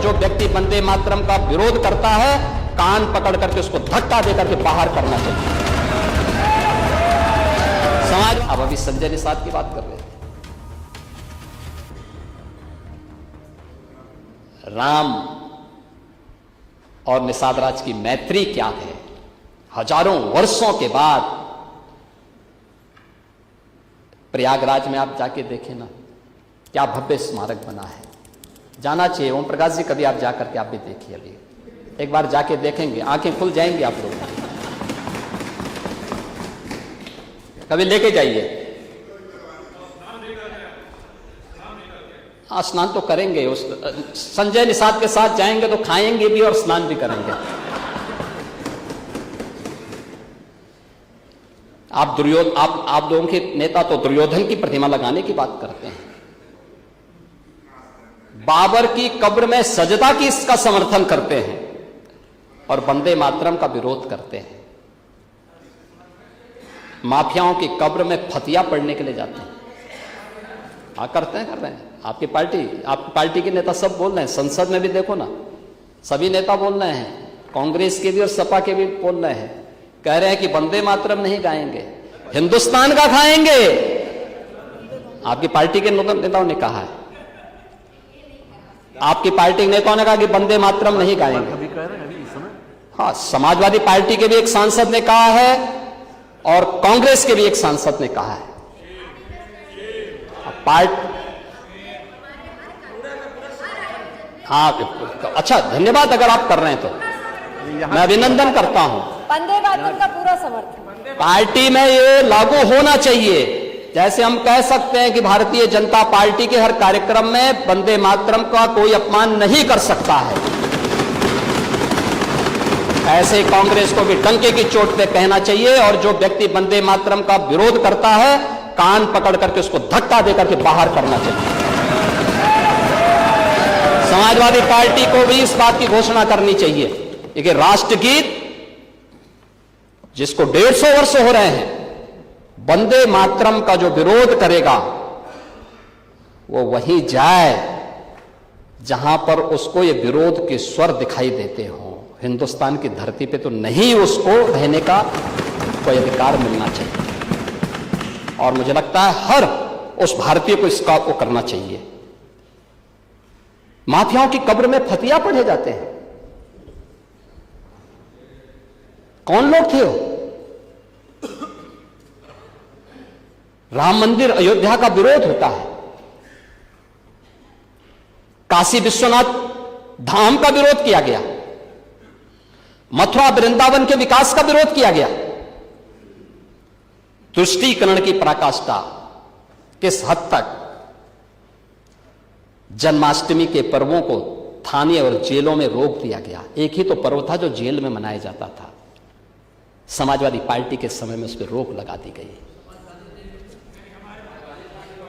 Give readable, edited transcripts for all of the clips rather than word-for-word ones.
जो व्यक्ति वंदे मातरम का विरोध करता है, कान पकड़ करके उसको धक्का देकर के बाहर करना चाहिए। समाज अब अभी संजय निषाद की बात कर रहे थे। राम और निषाद राज की मैत्री क्या है? हजारों वर्षों के बाद प्रयागराज में आप जाके देखें ना, क्या भव्य स्मारक बना है। जाना चाहिए। ओम प्रकाश जी, कभी आप जाकर के आप भी देखिए, अभी एक बार जाके देखेंगे, आंखें खुल जाएंगी आप लोग। कभी लेके जाइए। हाँ, स्नान तो करेंगे। उस संजय निषाद के साथ जाएंगे तो खाएंगे भी और स्नान भी करेंगे। आप लोगों के नेता तो दुर्योधन की प्रतिमा लगाने की बात करते हैं, बाबर की कब्र में सजदा की इसका समर्थन करते हैं और वंदे मातरम का विरोध करते हैं। माफियाओं की कब्र में फतिया पढ़ने के लिए जाते हैं। हाँ, करते हैं, कर रहे हैं। आपकी पार्टी के नेता सब बोल रहे हैं। संसद में भी देखो ना, सभी नेता बोल रहे हैं, कांग्रेस के भी और सपा के भी बोल रहे हैं। कह रहे हैं कि वंदे मातरम नहीं गाएंगे, हिंदुस्तान का खाएंगे। आपकी पार्टी के नेताओं ने कहा है, आपकी पार्टी के नेताओं ने कहा कि वंदे मातरम नहीं गाएंगे। हाँ, समाजवादी पार्टी के भी एक सांसद ने कहा है और कांग्रेस के भी एक सांसद ने कहा है। हाँ, अच्छा, धन्यवाद। अगर आप कर रहे हैं तो मैं अभिनंदन करता हूं। वंदे मातरम का पूरा समर्थन पार्टी में ये लागू होना चाहिए। जैसे हम कह सकते हैं कि भारतीय जनता पार्टी के हर कार्यक्रम में वंदे मातरम का कोई अपमान नहीं कर सकता है, ऐसे कांग्रेस को भी डंके की चोट पे कहना चाहिए और जो व्यक्ति वंदे मातरम का विरोध करता है, कान पकड़ करके उसको धक्का देकर के बाहर करना चाहिए। समाजवादी पार्टी को भी इस बात की घोषणा करनी चाहिए कि राष्ट्रगीत जिसको 150 वर्ष हो रहे हैं, वंदे मातरम का जो विरोध करेगा वो वहीं जाए जहां पर उसको ये विरोध के स्वर दिखाई देते हो। हिंदुस्तान की धरती पे तो नहीं उसको रहने का कोई अधिकार मिलना चाहिए और मुझे लगता है हर उस भारतीय को इसका वो करना चाहिए। माफियाओं की कब्र में फतिया पढ़े जाते हैं। कौन लोग थे वो? राम मंदिर अयोध्या का विरोध होता है, काशी विश्वनाथ धाम का विरोध किया गया, मथुरा वृंदावन के विकास का विरोध किया गया। तुष्टीकरण की पराकाष्ठा किस हद तक जन्माष्टमी के पर्वों को थाने और जेलों में रोक दिया गया। एक ही तो पर्व था जो जेल में मनाया जाता था, समाजवादी पार्टी के समय में उस पर रोक लगा दी गई।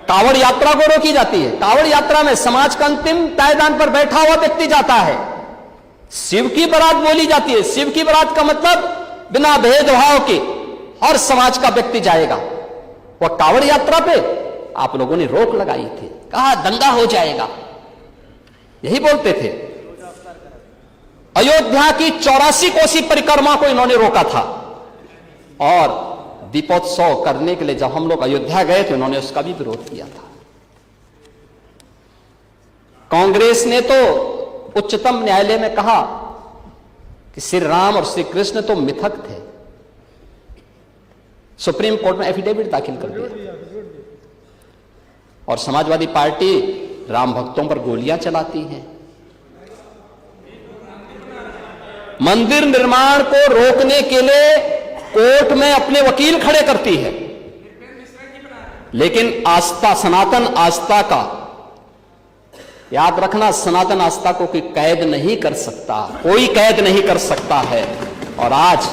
कावड़ यात्रा को रोकी जाती है। कावड़ यात्रा में समाज का अंतिम पायदान पर बैठा हुआ व्यक्ति जाता है, शिव की बारात बोली जाती है। शिव की बारात का मतलब बिना भेदभाव के हर समाज का व्यक्ति जाएगा। वह कावड़ यात्रा पे आप लोगों ने रोक लगाई थी, कहा दंगा हो जाएगा, यही बोलते थे। अयोध्या की 84 कोसी परिक्रमा को इन्होंने रोका था और दीपोत्सव करने के लिए जब हम लोग अयोध्या गए तो इन्होंने उसका भी विरोध किया था। कांग्रेस ने तो उच्चतम न्यायालय में कहा कि श्री राम और श्री कृष्ण तो मिथक थे, सुप्रीम कोर्ट में एफिडेविट दाखिल कर दिया। और समाजवादी पार्टी राम भक्तों पर गोलियां चलाती है। मंदिर निर्माण को रोकने के लिए कोर्ट में अपने वकील खड़े करती है, लेकिन आस्था, सनातन आस्था का याद रखना, सनातन आस्था को कोई कैद नहीं कर सकता, कोई कैद नहीं कर सकता है। और आज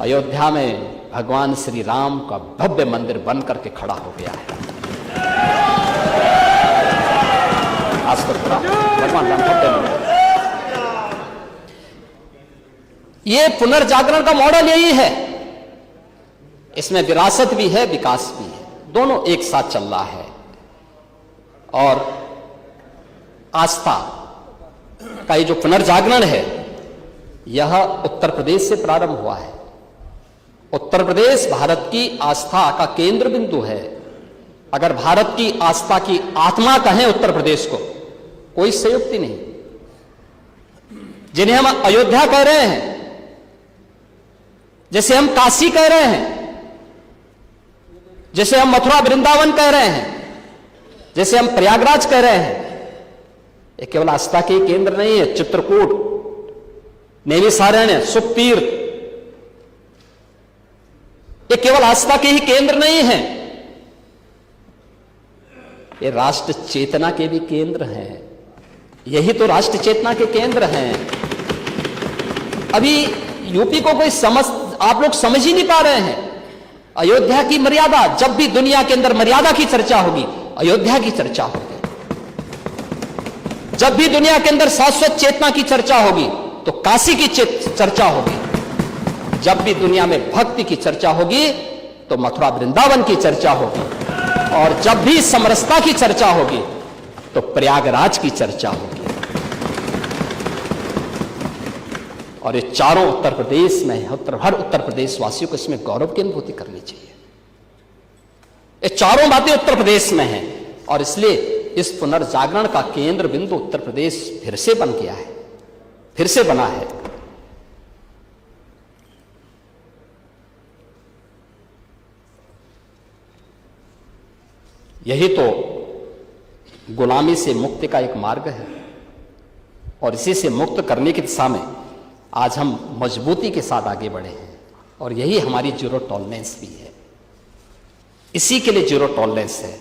अयोध्या में भगवान श्री राम का भव्य मंदिर बन करके खड़ा हो गया है। आज पर भगवान राम भव्य मंदिर, ये पुनर्जागरण का मॉडल यही है। इसमें विरासत भी है, विकास भी है, दोनों एक साथ चल रहा है। और आस्था का ये जो पुनर्जागरण है, यह उत्तर प्रदेश से प्रारंभ हुआ है। उत्तर प्रदेश भारत की आस्था का केंद्र बिंदु है। अगर भारत की आस्था की आत्मा कहें उत्तर प्रदेश को, कोई संयुक्ति नहीं। जिन्हें हम अयोध्या कह रहे हैं, जैसे हम काशी कह रहे हैं, जैसे हम मथुरा वृंदावन कह रहे हैं, जैसे हम प्रयागराज कह रहे हैं, ये केवल आस्था के केंद्र नहीं है। चित्रकूट, नैमिषारण्य, सुखतीर्थ, ये केवल आस्था के ही केंद्र नहीं है, ये राष्ट्र चेतना के भी केंद्र हैं। यही तो राष्ट्र चेतना के केंद्र हैं। अभी यूपी को कोई आप लोग समझ ही नहीं पा रहे हैं। अयोध्या की मर्यादा, जब भी दुनिया के अंदर मर्यादा की चर्चा होगी, अयोध्या की चर्चा होगी। जब भी दुनिया के अंदर शाश्वत चेतना की चर्चा होगी, तो काशी की चर्चा होगी। जब भी दुनिया में भक्ति की चर्चा होगी, तो मथुरा वृंदावन की चर्चा होगी। और जब भी समरसता की चर्चा होगी, तो प्रयागराज की चर्चा होगी। और ये चारों उत्तर प्रदेश में, हर उत्तर प्रदेश वासियों को इसमें गौरव की अनुभूति करनी चाहिए। ये चारों बातें उत्तर प्रदेश में हैं, और इसलिए इस पुनर्जागरण का केंद्र बिंदु उत्तर प्रदेश फिर से बन गया है, फिर से बना है। यही तो गुलामी से मुक्ति का एक मार्ग है, और इसी से मुक्त करने की दिशा में आज हम मजबूती के साथ आगे बढ़े हैं। और यही हमारी जीरो टॉलरेंस भी है। इसी के लिए जीरो टॉलरेंस है।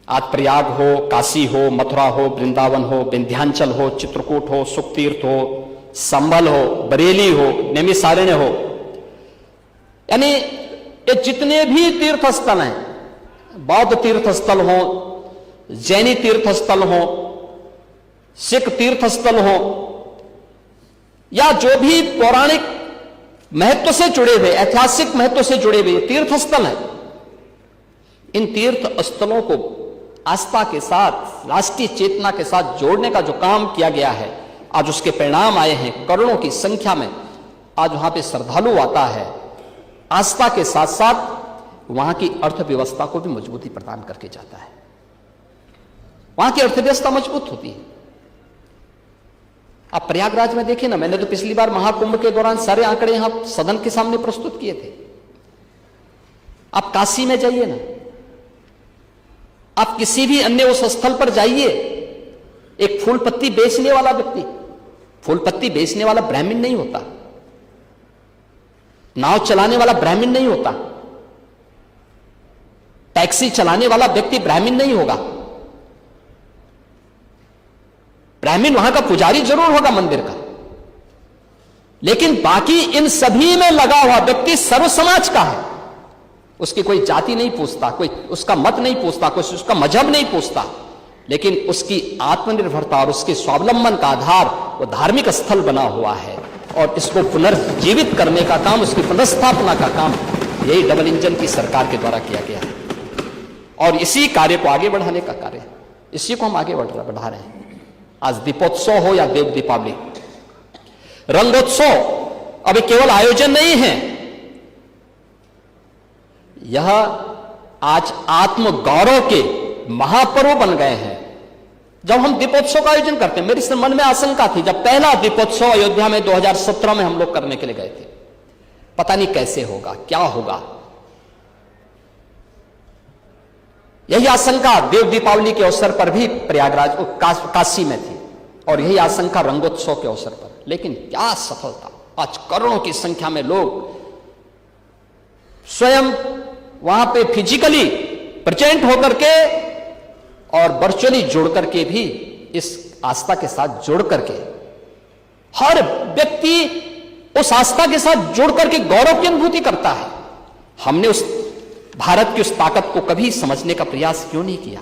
आज प्रयाग हो, काशी हो, मथुरा हो, वृंदावन हो, विंध्याचल हो, चित्रकूट हो, सुखतीर्थ हो, संभल हो, बरेली हो, नैमिषारण्य हो, यानी ये जितने भी तीर्थ स्थल हैं, बौद्ध तीर्थ स्थल हो, जैनी तीर्थ स्थल हो, सिख तीर्थ स्थल हो, या जो भी पौराणिक महत्व से जुड़े हुए, ऐतिहासिक महत्व से जुड़े हुए तीर्थ स्थल हैं, इन तीर्थ स्थलों को आस्था के साथ, राष्ट्रीय चेतना के साथ जोड़ने का जो काम किया गया है, आज उसके परिणाम आए हैं। करोड़ों की संख्या में आज वहां पे श्रद्धालु आता है। आस्था के साथ साथ वहां की अर्थव्यवस्था को भी मजबूती प्रदान करके जाता है। वहां की अर्थव्यवस्था मजबूत होती है। आप प्रयागराज में देखिए ना, मैंने तो पिछली बार महाकुंभ के दौरान सारे आंकड़े यहां सदन के सामने प्रस्तुत किए थे। आप काशी में जाइए ना, आप किसी भी अन्य उस स्थल पर जाइए, एक फूल पत्ती बेचने वाला व्यक्ति, फूल पत्ती बेचने वाला ब्राह्मण नहीं होता, नाव चलाने वाला ब्राह्मण नहीं होता, टैक्सी चलाने वाला व्यक्ति ब्राह्मण नहीं होगा। ब्राह्मण वहां का पुजारी जरूर होगा मंदिर का, लेकिन बाकी इन सभी में लगा हुआ व्यक्ति सर्व समाज का है। उसकी कोई जाति नहीं पूछता, कोई उसका मत नहीं पूछता, कोई उसका मजहब नहीं पूछता, लेकिन उसकी आत्मनिर्भरता और उसके स्वावलंबन का आधार वो धार्मिक स्थल बना हुआ है। और इसको पुनर्जीवित करने का काम, उसकी पुनर्स्थापना का काम यही डबल इंजन की सरकार के द्वारा किया गया है। और इसी कार्य को आगे बढ़ाने का कार्य, इसी को हम आगे बढ़ा रहे हैं। आज दीपोत्सव हो या देव दीपावली, रंगोत्सव अभी केवल आयोजन नहीं है, यह आज आत्म गौरव के महापर्व बन गए हैं। जब हम दीपोत्सव का आयोजन करते हैं, मेरे मन में आशंका थी, जब पहला दीपोत्सव अयोध्या में 2017 में हम लोग करने के लिए गए थे, पता नहीं कैसे होगा, क्या होगा। यही आशंका देव दीपावली के अवसर पर भी प्रयागराज काशी में थी, और यही आशंका रंगोत्सव के अवसर पर। लेकिन क्या सफलता, आज करोड़ों की संख्या में लोग स्वयं वहां पे फिजिकली प्रेजेंट होकर के और वर्चुअली जोड़ करके भी इस आस्था के साथ जोड़ करके, हर व्यक्ति उस आस्था के साथ जोड़ करके गौरव की अनुभूति करता है। हमने उस भारत की उस ताकत को कभी समझने का प्रयास क्यों नहीं किया?